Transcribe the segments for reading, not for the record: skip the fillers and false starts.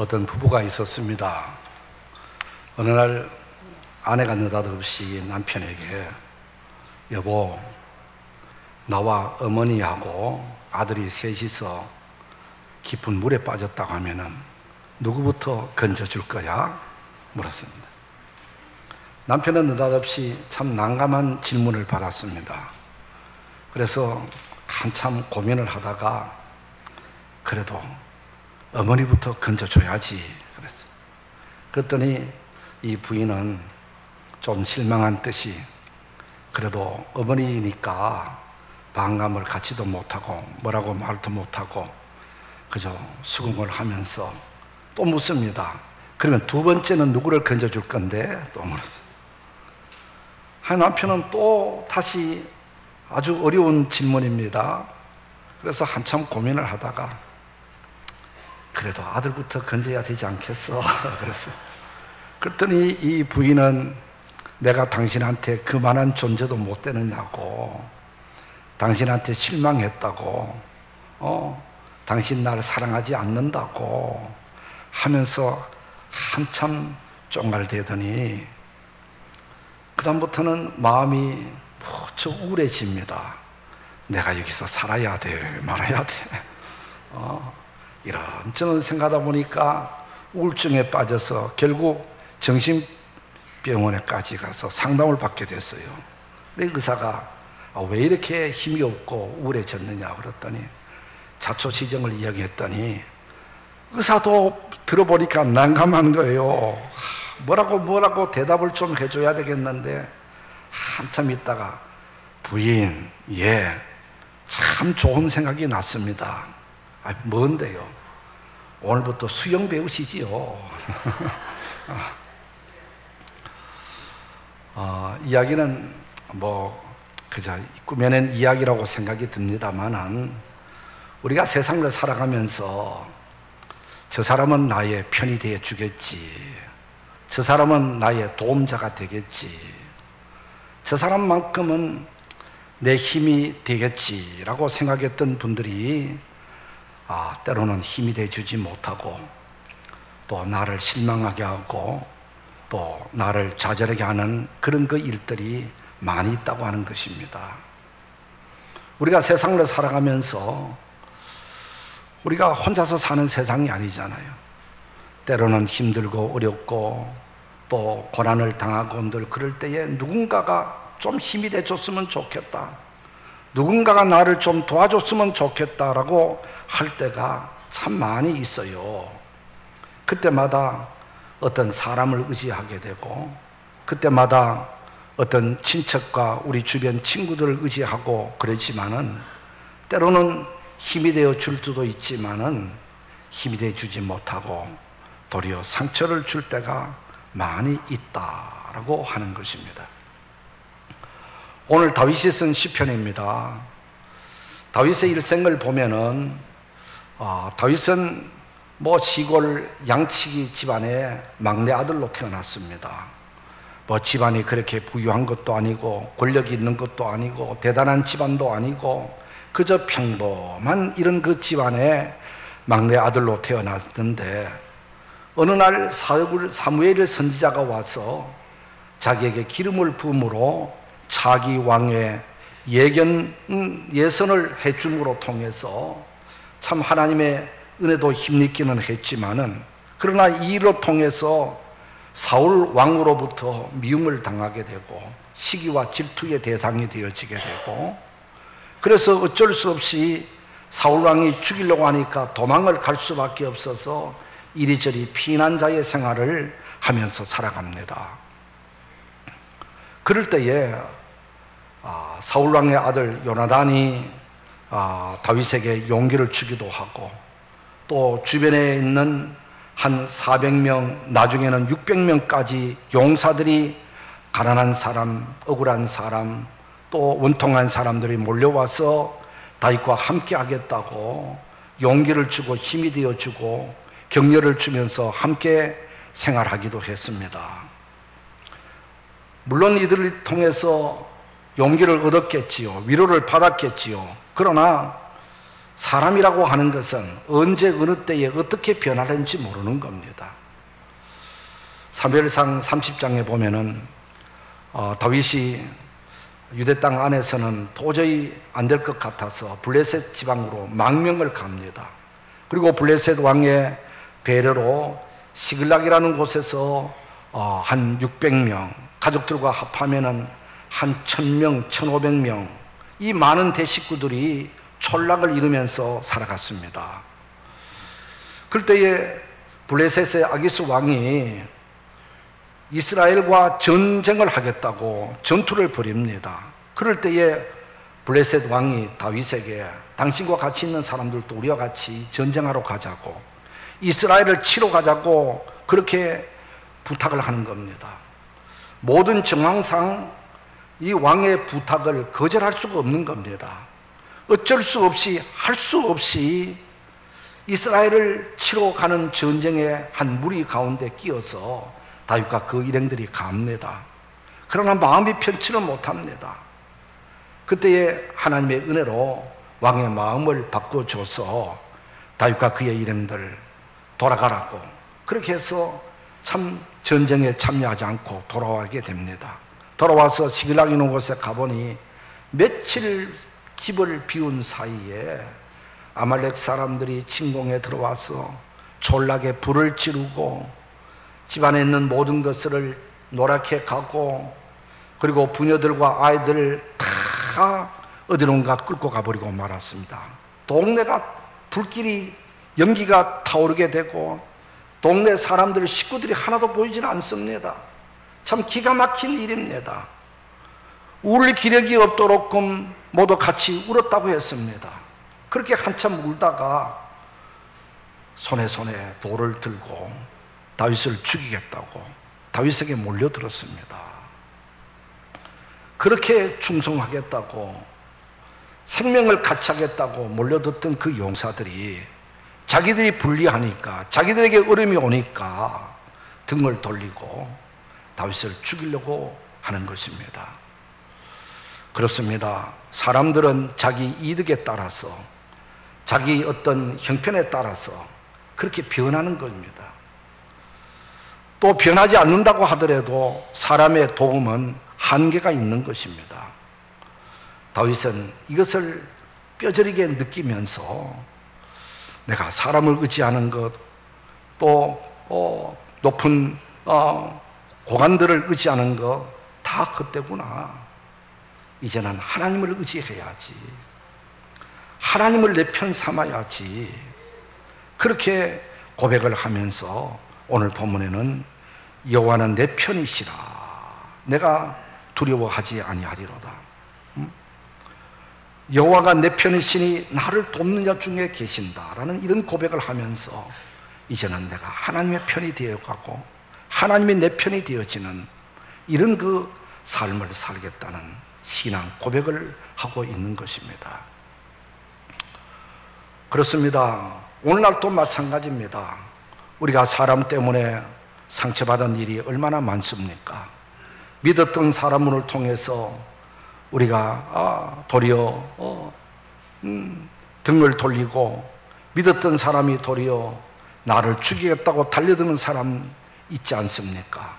어떤 부부가 있었습니다. 어느 날 아내가 느닷없이 남편에게 여보, 나와 어머니하고 아들이 셋이서 깊은 물에 빠졌다고 하면은 누구부터 건져줄 거야? 물었습니다. 남편은 느닷없이 참 난감한 질문을 받았습니다. 그래서 한참 고민을 하다가 그래도 어머니부터 건져줘야지 그랬어요. 그랬더니 이 부인은 좀 실망한 듯이 그래도 어머니니까 반감을 갖지도 못하고 뭐라고 말도 못하고 그저 수긍을 하면서 또 묻습니다. 그러면 두 번째는 누구를 건져줄 건데? 또 물었어요. 남편은 또 다시 아주 어려운 질문입니다. 그래서 한참 고민을 하다가 그래도 아들부터 건져야 되지 않겠어? 그랬어요. 그랬더니 이 부인은 내가 당신한테 그만한 존재도 못 되느냐고, 당신한테 실망했다고, 당신 나를 사랑하지 않는다고 하면서 한참 쫑알대더니 그다음부터는 마음이 무척 우울해집니다. 내가 여기서 살아야 돼, 말아야 돼. 이런저런 생각하다 보니까 우울증에 빠져서 결국 정신병원에까지 가서 상담을 받게 됐어요. 의사가 왜 이렇게 힘이 없고 우울해졌느냐 그랬더니 자초지정을 이야기했더니 의사도 들어보니까 난감한 거예요. 뭐라고 대답을 좀 해줘야 되겠는데 한참 있다가 부인, 예, 참 좋은 생각이 났습니다. 뭔데요? 오늘부터 수영 배우시지요. 이야기는 그저 꾸며낸 이야기라고 생각이 듭니다만은 우리가 세상을 살아가면서 저 사람은 나의 편이 되어 주겠지, 저 사람은 나의 도움자가 되겠지, 저 사람만큼은 내 힘이 되겠지라고 생각했던 분들이 때로는 힘이 되어주지 못하고 또 나를 실망하게 하고 또 나를 좌절하게 하는 그런 그 일들이 많이 있다고 하는 것입니다. 우리가 세상을 살아가면서 우리가 혼자서 사는 세상이 아니잖아요. 때로는 힘들고 어렵고 또 고난을 당하고 늘 그럴 때에 누군가가 좀 힘이 돼줬으면 좋겠다, 누군가가 나를 좀 도와줬으면 좋겠다라고 할 때가 참 많이 있어요. 그때마다 어떤 사람을 의지하게 되고 그때마다 어떤 친척과 우리 주변 친구들을 의지하고 그렇지만은 때로는 힘이 되어 줄 수도 있지만은 힘이 되어 주지 못하고 도리어 상처를 줄 때가 많이 있다라고 하는 것입니다. 오늘 다윗이 쓴 시편입니다. 다윗의 일생을 보면은 다윗은 시골 양치기 집안의 막내 아들로 태어났습니다. 집안이 그렇게 부유한 것도 아니고 권력이 있는 것도 아니고 대단한 집안도 아니고 그저 평범한 이런 그 집안의 막내 아들로 태어났는데 어느 날 사무엘 선지자가 와서 자기에게 기름을 부음으로 차기 왕의 예선을 해줌으로 통해서 참 하나님의 은혜도 힘입기는 했지만은 그러나 이 일로 통해서 사울 왕으로부터 미움을 당하게 되고 시기와 질투의 대상이 되어지게 되고 그래서 어쩔 수 없이 사울 왕이 죽이려고 하니까 도망을 갈 수밖에 없어서 이리저리 피난자의 생활을 하면서 살아갑니다. 그럴 때에 사울 왕의 아들 요나단이 다윗에게 용기를 주기도 하고 또 주변에 있는 한 400명 나중에는 600명까지 용사들이 가난한 사람, 억울한 사람, 또 원통한 사람들이 몰려와서 다윗과 함께 하겠다고 용기를 주고 힘이 되어주고 격려를 주면서 함께 생활하기도 했습니다. 물론 이들을 통해서 용기를 얻었겠지요, 위로를 받았겠지요. 그러나 사람이라고 하는 것은 언제 어느 때에 어떻게 변하는지 모르는 겁니다. 사무엘상 30장에 보면은 다윗이 유대 땅 안에서는 도저히 안 될 것 같아서 블레셋 지방으로 망명을 갑니다. 그리고 블레셋 왕의 배려로 시글락이라는 곳에서 한 600명, 가족들과 합하면은 한 1000명, 1500명, 이 많은 대식구들이 촌락을 이루면서 살아갔습니다. 그때에 블레셋의 아기스 왕이 이스라엘과 전쟁을 하겠다고 전투를 벌입니다. 그럴 때에 블레셋 왕이 다윗에게 당신과 같이 있는 사람들도 우리와 같이 전쟁하러 가자고, 이스라엘을 치러 가자고 그렇게 부탁을 하는 겁니다. 모든 정황상 이 왕의 부탁을 거절할 수가 없는 겁니다. 어쩔 수 없이, 할 수 없이 이스라엘을 치러 가는 전쟁의 한 무리 가운데 끼어서 다윗과 그 일행들이 갑니다. 그러나 마음이 편치를 못합니다. 그때에 하나님의 은혜로 왕의 마음을 바꿔줘서 다윗과 그의 일행들 돌아가라고, 그렇게 해서 참 전쟁에 참여하지 않고 돌아오게 됩니다. 돌아와서 시글락 있는 곳에 가보니 며칠 집을 비운 사이에 아말렉 사람들이 침공에 들어와서 졸라게 불을 지르고 집안에 있는 모든 것을 노랗게 가고, 그리고 부녀들과 아이들을 다 어디론가 끌고 가버리고 말았습니다. 동네가 불길이, 연기가 타오르게 되고 동네 사람들, 식구들이 하나도 보이지는 않습니다. 참 기가 막힌 일입니다. 울 기력이 없도록 모두 같이 울었다고 했습니다. 그렇게 한참 울다가 손에 돌을 들고 다윗을 죽이겠다고 다윗에게 몰려들었습니다. 그렇게 충성하겠다고, 생명을 갖차겠다고 몰려들었던 그 용사들이 자기들이 불리하니까, 자기들에게 어려움이 오니까 등을 돌리고 다윗을 죽이려고 하는 것입니다. 그렇습니다. 사람들은 자기 이득에 따라서, 자기 어떤 형편에 따라서 그렇게 변하는 겁니다. 또 변하지 않는다고 하더라도 사람의 도움은 한계가 있는 것입니다. 다윗은 이것을 뼈저리게 느끼면서 내가 사람을 의지하는 것, 또 높은 고관들을 의지하는 것 다 헛되구나. 이제는 하나님을 의지해야지, 하나님을 내 편 삼아야지, 그렇게 고백을 하면서 오늘 본문에는 여호와는 내 편이시라, 내가 두려워하지 아니하리로다. 여호와가 내 편이시니 나를 돕는 자 중에 계신다라는 이런 고백을 하면서 이제는 내가 하나님의 편이 되어가고 하나님이 내 편이 되어지는 이런 그 삶을 살겠다는 신앙 고백을 하고 있는 것입니다. 그렇습니다. 오늘날도 마찬가지입니다. 우리가 사람 때문에 상처받은 일이 얼마나 많습니까? 믿었던 사람을 통해서 우리가 도리어 등을 돌리고, 믿었던 사람이 도리어 나를 죽이겠다고 달려드는 사람 있지 않습니까?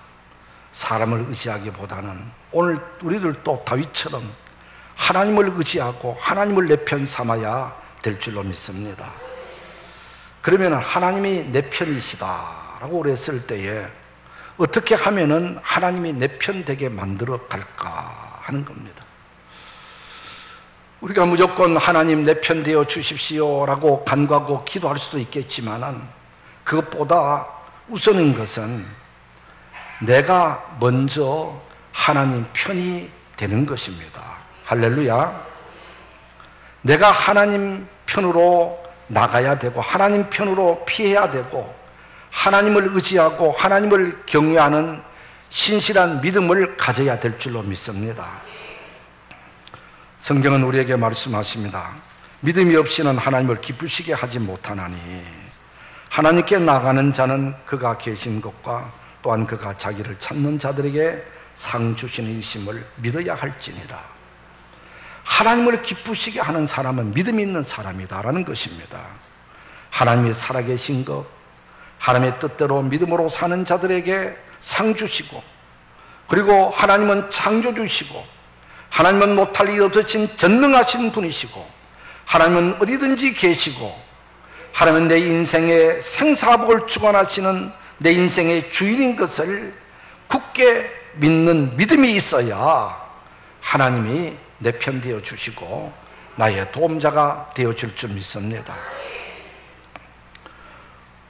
사람을 의지하기보다는 오늘 우리들도 다윗처럼 하나님을 의지하고 하나님을 내 편 삼아야 될 줄로 믿습니다. 그러면 하나님이 내 편이시다라고 그랬을 때에 어떻게 하면은 하나님이 내 편 되게 만들어 갈까 하는 겁니다. 우리가 무조건 하나님 내 편 되어 주십시오라고 간구하고 기도할 수도 있겠지만은 그것보다 우선인 것은 내가 먼저 하나님 편이 되는 것입니다. 할렐루야. 내가 하나님 편으로 나가야 되고 하나님 편으로 피해야 되고 하나님을 의지하고 하나님을 경외하는 신실한 믿음을 가져야 될 줄로 믿습니다. 성경은 우리에게 말씀하십니다. 믿음이 없이는 하나님을 기쁘시게 하지 못하나니 하나님께 나가는 자는 그가 계신 것과 또한 그가 자기를 찾는 자들에게 상 주시는 이심을 믿어야 할지니라. 하나님을 기쁘시게 하는 사람은 믿음이 있는 사람이다라는 것입니다. 하나님이 살아계신 것, 하나님의 뜻대로 믿음으로 사는 자들에게 상 주시고, 그리고 하나님은 창조주시고, 하나님은 못할 일 없으신 전능하신 분이시고, 하나님은 어디든지 계시고, 하나님은 내 인생의 생사복을 주관하시는 내 인생의 주인인 것을 굳게 믿는 믿음이 있어야 하나님이 내 편 되어 주시고 나의 도움자가 되어 줄 줄 믿습니다.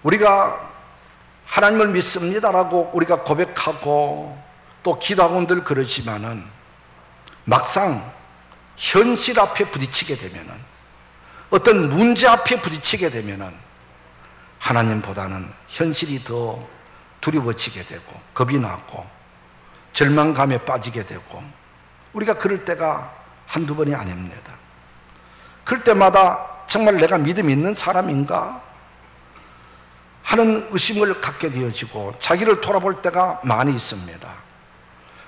우리가 하나님을 믿습니다라고 우리가 고백하고 또 기도하고 늘 그러지만은 막상 현실 앞에 부딪히게 되면은, 어떤 문제 앞에 부딪히게 되면은 하나님보다는 현실이 더 두려워지게 되고 겁이 나고 절망감에 빠지게 되고, 우리가 그럴 때가 한두 번이 아닙니다. 그럴 때마다 정말 내가 믿음 있는 사람인가 하는 의심을 갖게 되어지고 자기를 돌아볼 때가 많이 있습니다.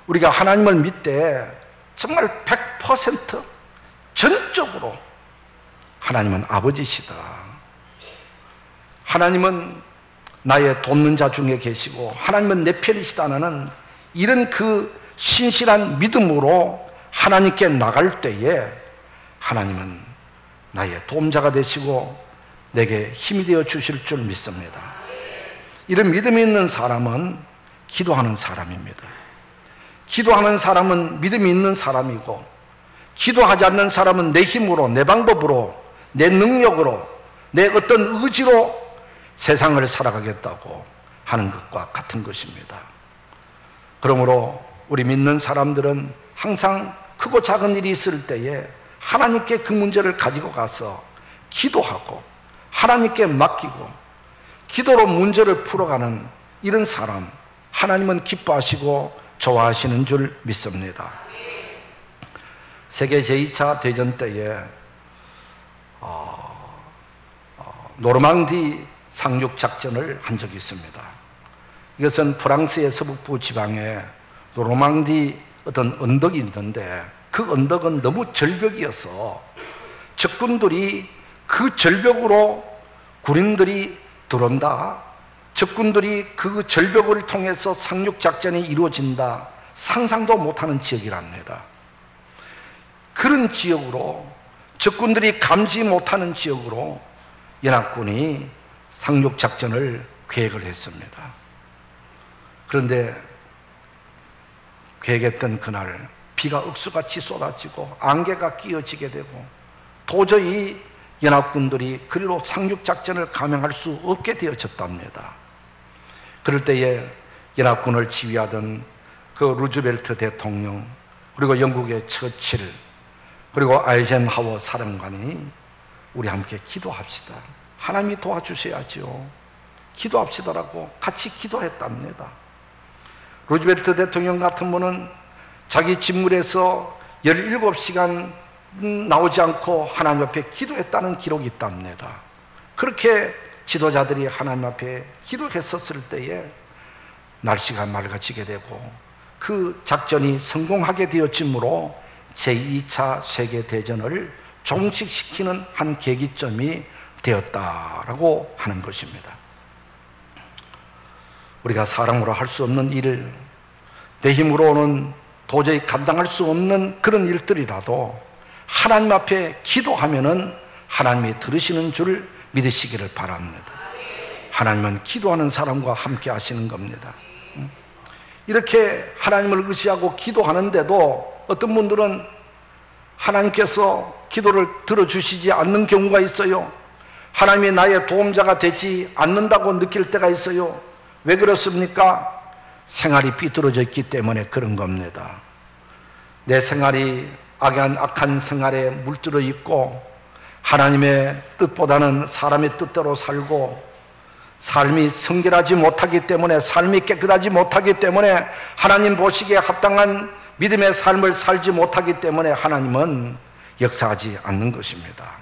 우리가 하나님을 믿되 정말 100% 전적으로 하나님은 아버지시다, 하나님은 나의 돕는 자 중에 계시고 하나님은 내 편이시다는 이런 그 신실한 믿음으로 하나님께 나갈 때에 하나님은 나의 도움자가 되시고 내게 힘이 되어 주실 줄 믿습니다. 이런 믿음이 있는 사람은 기도하는 사람입니다. 기도하는 사람은 믿음이 있는 사람이고, 기도하지 않는 사람은 내 힘으로, 내 방법으로, 내 능력으로, 내 어떤 의지로 세상을 살아가겠다고 하는 것과 같은 것입니다. 그러므로 우리 믿는 사람들은 항상 크고 작은 일이 있을 때에 하나님께 그 문제를 가지고 가서 기도하고 하나님께 맡기고 기도로 문제를 풀어가는 이런 사람, 하나님은 기뻐하시고 좋아하시는 줄 믿습니다. 세계 제2차 대전 때에 노르망디 상륙작전을 한 적이 있습니다. 이것은 프랑스의 서북부 지방에 노르망디 어떤 언덕이 있는데, 그 언덕은 너무 절벽이어서 적군들이 그 절벽으로 군인들이 들어온다, 적군들이 그 절벽을 통해서 상륙작전이 이루어진다, 상상도 못하는 지역이랍니다. 그런 지역으로, 적군들이 감지 못하는 지역으로 연합군이 상륙작전을 계획을 했습니다. 그런데 계획했던 그날 비가 억수같이 쏟아지고 안개가 끼어지게 되고 도저히 연합군들이 그리로 상륙작전을 감행할 수 없게 되어졌답니다. 그럴 때에 연합군을 지휘하던 그 루즈벨트 대통령, 그리고 영국의 처칠, 그리고 아이젠하워 사령관이 우리 함께 기도합시다, 하나님이 도와주셔야죠, 기도합시다라고 같이 기도했답니다. 루즈벨트 대통령 같은 분은 자기 직무에서 17시간 나오지 않고 하나님 앞에 기도했다는 기록이 있답니다. 그렇게 지도자들이 하나님 앞에 기도했었을 때에 날씨가 맑아지게 되고 그 작전이 성공하게 되어지므로 제2차 세계대전을 종식시키는 한 계기점이 되었다라고 하는 것입니다. 우리가 사람으로 할 수 없는 일, 내 힘으로는 도저히 감당할 수 없는 그런 일들이라도 하나님 앞에 기도하면은 하나님이 들으시는 줄 믿으시기를 바랍니다. 하나님은 기도하는 사람과 함께 하시는 겁니다. 이렇게 하나님을 의지하고 기도하는데도 어떤 분들은 하나님께서 기도를 들어주시지 않는 경우가 있어요. 하나님이 나의 도움자가 되지 않는다고 느낄 때가 있어요. 왜 그렇습니까? 생활이 삐뚤어져 있기 때문에 그런 겁니다. 내 생활이 악한 생활에 물들어 있고 하나님의 뜻보다는 사람의 뜻대로 살고 삶이 성결하지 못하기 때문에, 삶이 깨끗하지 못하기 때문에, 하나님 보시기에 합당한 믿음의 삶을 살지 못하기 때문에 하나님은 역사하지 않는 것입니다.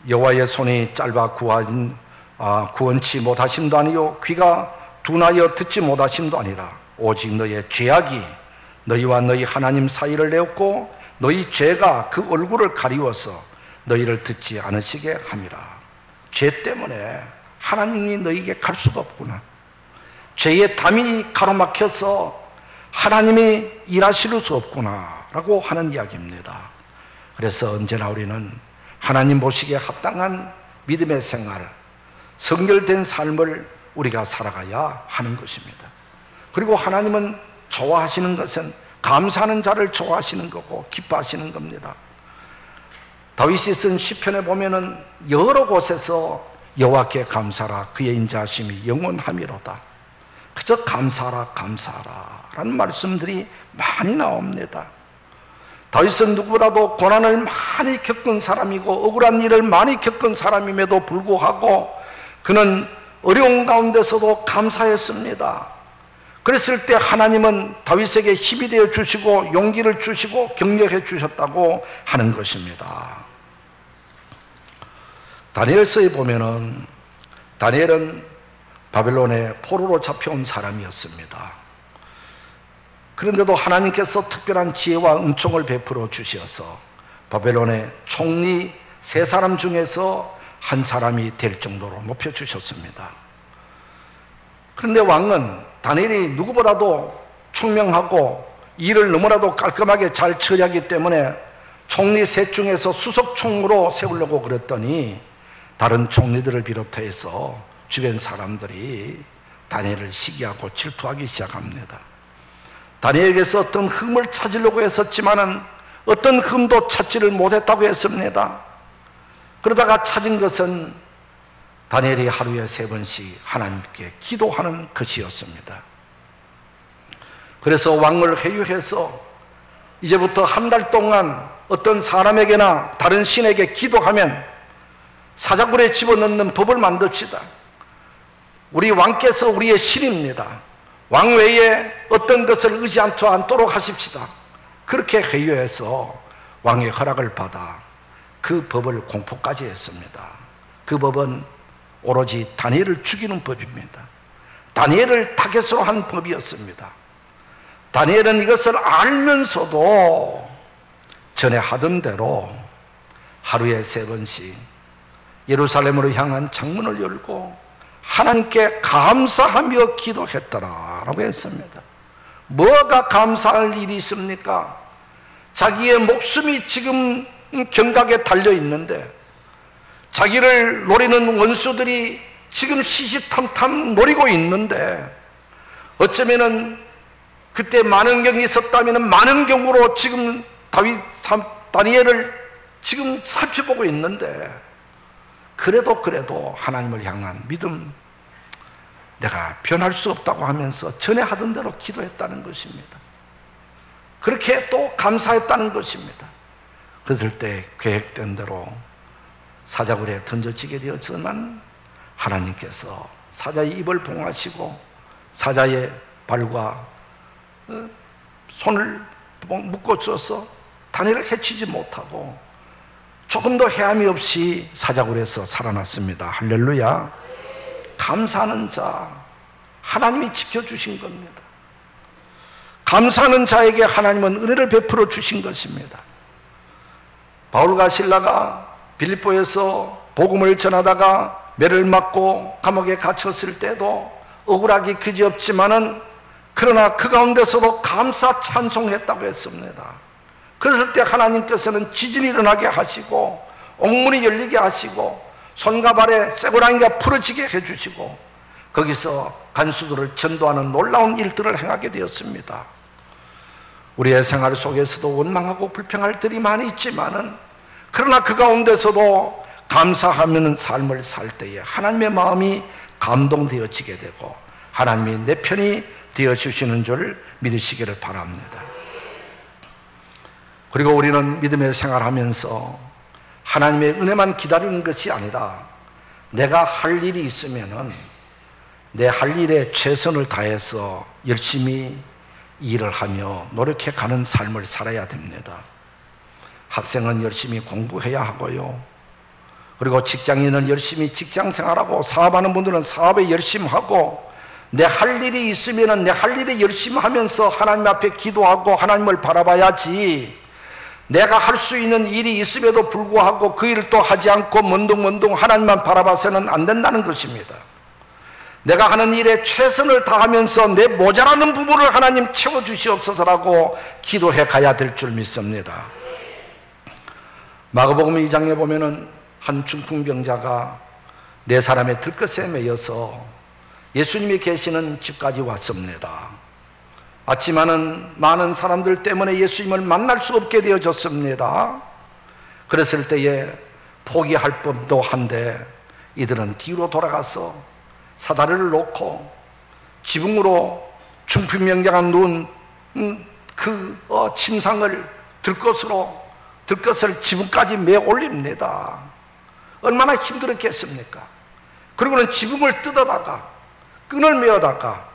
여호와의 손이 짧아 구원치 못하심도 아니요 귀가 둔하여 듣지 못하심도 아니라 오직 너의 죄악이 너희와 너희 하나님 사이를 내었고 너희 죄가 그 얼굴을 가리워서 너희를 듣지 않으시게 함이라. 죄 때문에 하나님이 너희에게 갈 수가 없구나. 죄의 담이 가로막혀서 하나님이 일하실 수 없구나 라고 하는 이야기입니다. 그래서 언제나 우리는 하나님 보시기에 합당한 믿음의 생활, 성결된 삶을 우리가 살아가야 하는 것입니다. 그리고 하나님은 좋아하시는 것은 감사하는 자를 좋아하시는 거고 기뻐하시는 겁니다. 다윗이 쓴 시편에 보면은 여러 곳에서 여호와께 감사하라, 그의 인자하심이 영원하미로다. 그저 감사하라 감사하라 라는 말씀들이 많이 나옵니다. 다윗은 누구보다도 고난을 많이 겪은 사람이고 억울한 일을 많이 겪은 사람임에도 불구하고 그는 어려운 가운데서도 감사했습니다. 그랬을 때 하나님은 다윗에게 힘이 되어 주시고 용기를 주시고 격려해 주셨다고 하는 것입니다. 다니엘서에 보면은 다니엘은 바벨론에 포로로 잡혀온 사람이었습니다. 그런데도 하나님께서 특별한 지혜와 은총을 베풀어 주셔서 바벨론의 총리 3사람 중에서 한 사람이 될 정도로 높여주셨습니다. 그런데 왕은 다니엘이 누구보다도 총명하고 일을 너무나도 깔끔하게 잘 처리하기 때문에 총리 3 중에서 수석총으로 세우려고 그랬더니 다른 총리들을 비롯해서 주변 사람들이 다니엘을 시기하고 질투하기 시작합니다. 다니엘에게서 어떤 흠을 찾으려고 했었지만은 어떤 흠도 찾지를 못했다고 했습니다. 그러다가 찾은 것은 다니엘이 하루에 3번씩 하나님께 기도하는 것이었습니다. 그래서 왕을 회유해서 이제부터 한 달 동안 어떤 사람에게나 다른 신에게 기도하면 사자굴에 집어넣는 법을 만듭시다. 우리 왕께서 우리의 신입니다. 왕 외에 어떤 것을 의지하지 않도록 하십시다. 그렇게 회유해서 왕의 허락을 받아 그 법을 공포까지 했습니다. 그 법은 오로지 다니엘을 죽이는 법입니다. 다니엘을 타겟으로 한 법이었습니다. 다니엘은 이것을 알면서도 전에 하던 대로 하루에 3번씩 예루살렘으로 향한 창문을 열고 하나님께 감사하며 기도했더라라고 했습니다. 뭐가 감사할 일이 있습니까? 자기의 목숨이 지금 경각에 달려 있는데 자기를 노리는 원수들이 지금 시시탐탐 노리고 있는데 어쩌면은 그때 많은 경이 있었다면 많은 경우로 지금 다니엘을 지금 살펴보고 있는데 그래도 하나님을 향한 믿음, 내가 변할 수 없다고 하면서 전에 하던 대로 기도했다는 것입니다. 그렇게 또 감사했다는 것입니다. 그럴 때 계획된 대로 사자굴에 던져지게 되었지만 하나님께서 사자의 입을 봉하시고 사자의 발과 손을 묶어줘서 다니엘을 해치지 못하고 조금도 해함이 없이 사자굴에서 살아났습니다. 할렐루야. 감사하는 자, 하나님이 지켜주신 겁니다. 감사하는 자에게 하나님은 은혜를 베풀어 주신 것입니다. 바울과 실라가 빌립보에서 복음을 전하다가 매를 맞고 감옥에 갇혔을 때도 억울하기 그지없지만은 그러나 그 가운데서도 감사 찬송했다고 했습니다. 그랬을 때 하나님께서는 지진이 일어나게 하시고 옥문이 열리게 하시고 손과 발에 쇠고랑이가 풀어지게 해주시고 거기서 간수들을 전도하는 놀라운 일들을 행하게 되었습니다. 우리의 생활 속에서도 원망하고 불평할 들이 많이 있지만은 그러나 그 가운데서도 감사하는 삶을 살 때에 하나님의 마음이 감동되어지게 되고 하나님이 내 편이 되어주시는 줄 믿으시기를 바랍니다. 그리고 우리는 믿음의 생활하면서 하나님의 은혜만 기다리는 것이 아니라 내가 할 일이 있으면은 내 할 일에 최선을 다해서 열심히 일을 하며 노력해 가는 삶을 살아야 됩니다. 학생은 열심히 공부해야 하고요. 그리고 직장인은 열심히 직장 생활하고 사업하는 분들은 사업에 열심히 하고 내 할 일이 있으면은 내 할 일에 열심히 하면서 하나님 앞에 기도하고 하나님을 바라봐야지 내가 할 수 있는 일이 있음에도 불구하고 그 일을 또 하지 않고 먼둥먼둥 하나님만 바라봐서는 안 된다는 것입니다. 내가 하는 일에 최선을 다하면서 내 모자라는 부분을 하나님 채워주시옵소서라고 기도해 가야 될 줄 믿습니다. 마가복음 2장에 보면은 한 중풍병자가 네 사람의 들것에 매여서 예수님이 계시는 집까지 왔습니다. 왔지만은 많은 사람들 때문에 예수님을 만날 수 없게 되어졌습니다. 그랬을 때에 포기할 법도 한데 이들은 뒤로 돌아가서 사다리를 놓고 지붕으로 중풍병자가 누운 그 침상을 들것을 지붕까지 메어 올립니다. 얼마나 힘들었겠습니까? 그리고는 지붕을 뜯어다가 끈을 메어다가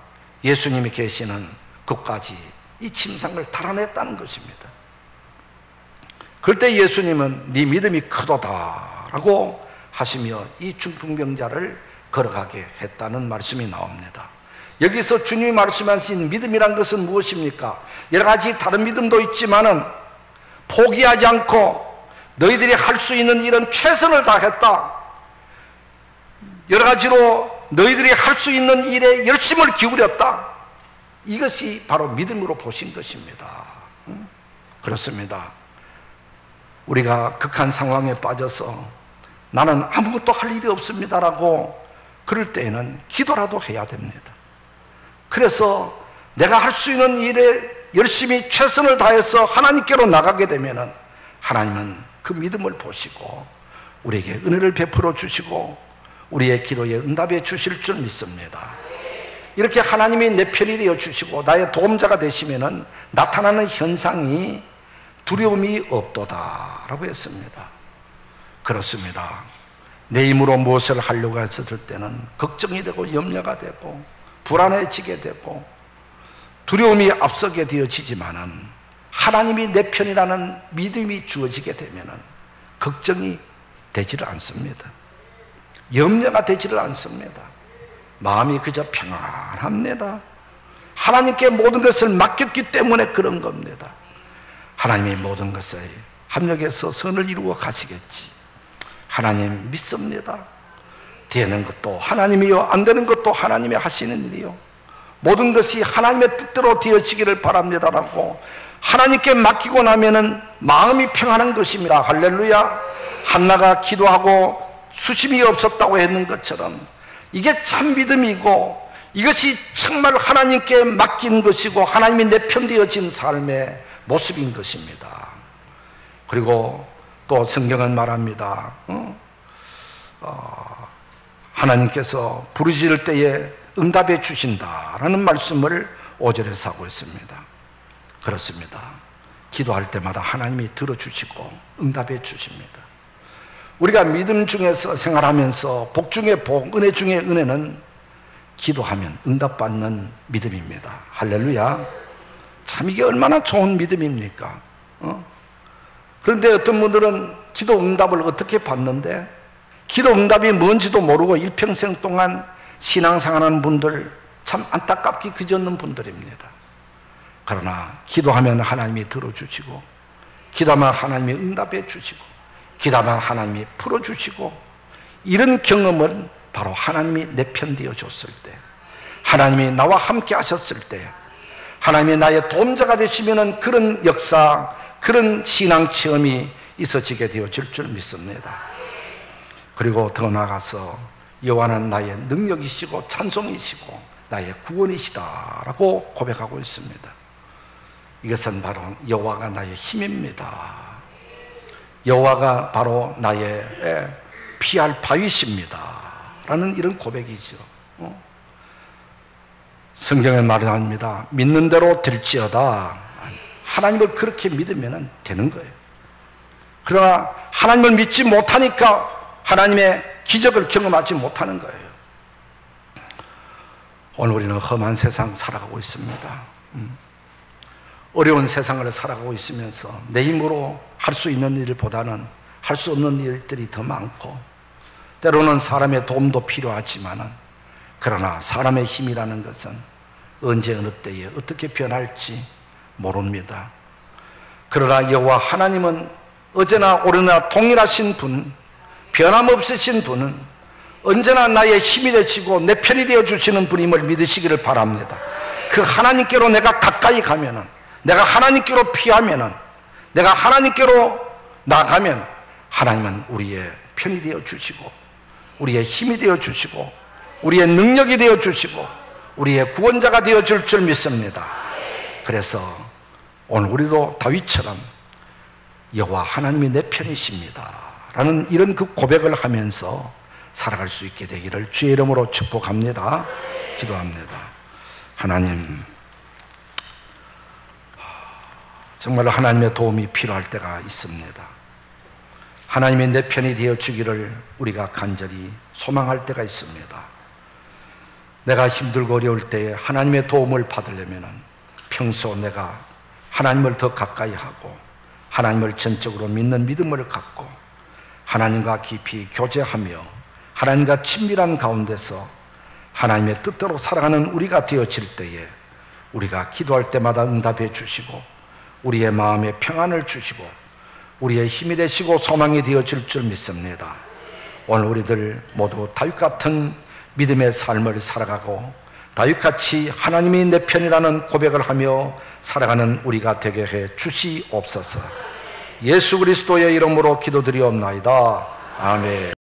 예수님이 계시는 그까지 이 침상을 달아냈다는 것입니다. 그럴 때 예수님은 네 믿음이 크도다 라고 하시며 이 중풍병자를 걸어가게 했다는 말씀이 나옵니다. 여기서 주님이 말씀하신 믿음이란 것은 무엇입니까? 여러 가지 다른 믿음도 있지만은 포기하지 않고 너희들이 할 수 있는 일은 최선을 다했다. 여러 가지로 너희들이 할 수 있는 일에 열심을 기울였다. 이것이 바로 믿음으로 보신 것입니다. 그렇습니다. 우리가 극한 상황에 빠져서 나는 아무것도 할 일이 없습니다라고 그럴 때에는 기도라도 해야 됩니다. 그래서 내가 할 수 있는 일에 열심히 최선을 다해서 하나님께로 나가게 되면은 하나님은 그 믿음을 보시고 우리에게 은혜를 베풀어 주시고 우리의 기도에 응답해 주실 줄 믿습니다. 이렇게 하나님이 내 편이 되어 주시고 나의 도움자가 되시면은 나타나는 현상이 두려움이 없도다 라고 했습니다. 그렇습니다. 내 힘으로 무엇을 하려고 했을 때는 걱정이 되고 염려가 되고 불안해지게 되고 두려움이 앞서게 되어지지만은 하나님이 내 편이라는 믿음이 주어지게 되면은 걱정이 되지를 않습니다. 염려가 되지를 않습니다. 마음이 그저 평안합니다. 하나님께 모든 것을 맡겼기 때문에 그런 겁니다. 하나님이 모든 것에 합력해서 선을 이루어 가시겠지. 하나님 믿습니다. 되는 것도 하나님이요, 안 되는 것도 하나님이 하시는 일이요, 모든 것이 하나님의 뜻대로 되어지기를 바랍니다라고 하나님께 맡기고 나면은 마음이 평안한 것입니다. 할렐루야. 한나가 기도하고 수심이 없었다고 했는 것처럼 이게 참 믿음이고 이것이 정말 하나님께 맡긴 것이고 하나님이 내 편 되어진 삶의 모습인 것입니다. 그리고 또 성경은 말합니다. 하나님께서 부르짖을 때에 응답해 주신다라는 말씀을 5절에서 하고 있습니다. 그렇습니다. 기도할 때마다 하나님이 들어주시고 응답해 주십니다. 우리가 믿음 중에서 생활하면서 복 중에 복, 은혜 중에 은혜는 기도하면 응답받는 믿음입니다. 할렐루야. 참 이게 얼마나 좋은 믿음입니까? 그런데 어떤 분들은 기도 응답을 어떻게 받는데 기도 응답이 뭔지도 모르고 일평생 동안 신앙생활하는 분들 참 안타깝게 그지없는 분들입니다. 그러나 기도하면 하나님이 들어주시고 기도하면 하나님이 응답해 주시고 기도하면 하나님이 풀어주시고 이런 경험은 바로 하나님이 내 편 되어 줬을 때, 하나님이 나와 함께 하셨을 때, 하나님이 나의 도움자가 되시면 그런 역사, 그런 신앙 체험이 있어지게 되어질 줄 믿습니다. 그리고 더 나아가서 여호와는 나의 능력이시고 찬송이시고 나의 구원이시다라고 고백하고 있습니다. 이것은 바로 여호와가 나의 힘입니다. 여호와가 바로 나의 피할 바위십니다 라는 이런 고백이죠. 성경에 말합니다. 믿는 대로 될지어다. 하나님을 그렇게 믿으면 되는 거예요. 그러나 하나님을 믿지 못하니까 하나님의 기적을 경험하지 못하는 거예요. 오늘 우리는 험한 세상 살아가고 있습니다. 어려운 세상을 살아가고 있으면서 내 힘으로 할 수 있는 일보다는 할 수 없는 일들이 더 많고 때로는 사람의 도움도 필요하지만은 그러나 사람의 힘이라는 것은 언제 어느 때에 어떻게 변할지 모릅니다. 그러나 여호와 하나님은 어제나 오늘나 동일하신 분, 변함없으신 분은 언제나 나의 힘이 되시고 내 편이 되어 주시는 분임을 믿으시기를 바랍니다. 그 하나님께로 내가 가까이 가면은, 내가 하나님께로 피하면은, 내가 하나님께로 나가면 하나님은 우리의 편이 되어 주시고 우리의 힘이 되어 주시고 우리의 능력이 되어 주시고 우리의 구원자가 되어 줄 줄 믿습니다. 그래서 오늘 우리도 다윗처럼 여호와 하나님이 내 편이십니다 라는 이런 그 고백을 하면서 살아갈 수 있게 되기를 주의 이름으로 축복합니다. 기도합니다. 하나님, 정말 하나님의 도움이 필요할 때가 있습니다. 하나님의 내 편이 되어 주기를 우리가 간절히 소망할 때가 있습니다. 내가 힘들고 어려울 때에 하나님의 도움을 받으려면 평소 내가 하나님을 더 가까이 하고 하나님을 전적으로 믿는 믿음을 갖고 하나님과 깊이 교제하며 하나님과 친밀한 가운데서 하나님의 뜻대로 살아가는 우리가 되어질 때에 우리가 기도할 때마다 응답해 주시고 우리의 마음에 평안을 주시고 우리의 힘이 되시고 소망이 되어질 줄 믿습니다. 오늘 우리들 모두 다윗 같은 믿음의 삶을 살아가고 다윗같이 하나님이 내 편이라는 고백을 하며 살아가는 우리가 되게 해 주시옵소서. 예수 그리스도의 이름으로 기도드리옵나이다. 아멘.